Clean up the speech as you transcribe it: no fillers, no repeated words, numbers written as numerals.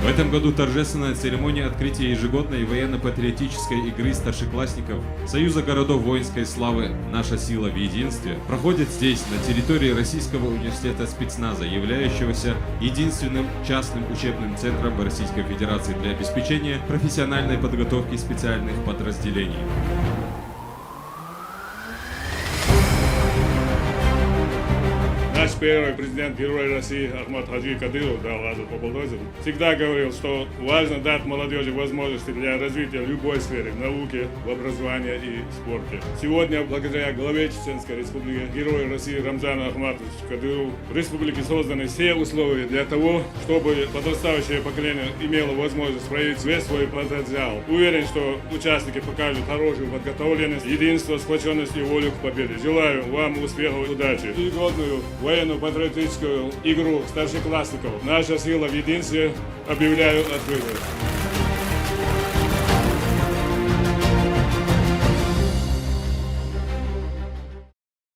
В этом году торжественная церемония открытия ежегодной военно-патриотической игры старшеклассников Союза городов воинской славы «Наша сила в единстве» проходит здесь, на территории Российского университета спецназа, являющегося единственным частным учебным центром в Российской Федерации для обеспечения профессиональной подготовки специальных подразделений. Наш первый президент, герой России Ахмад Хаджи Кадыров, дал адрес по бульдозеру, всегда говорил, что важно дать молодежи возможности для развития в любой сфере, в науке, в образовании и спорте. Сегодня, благодаря главе Чеченской Республики, герою России Рамзану Ахматовичу Кадырову, в республике созданы все условия для того, чтобы подрастающее поколение имело возможность проявить весь свой потенциал. Уверен, что участники покажут хорошую подготовленность, единство, сплоченность и волю к победе. Желаю вам успехов и удачи. И годную военно-патриотическую игру старшеклассников «Наша сила в единстве» объявляю открытой.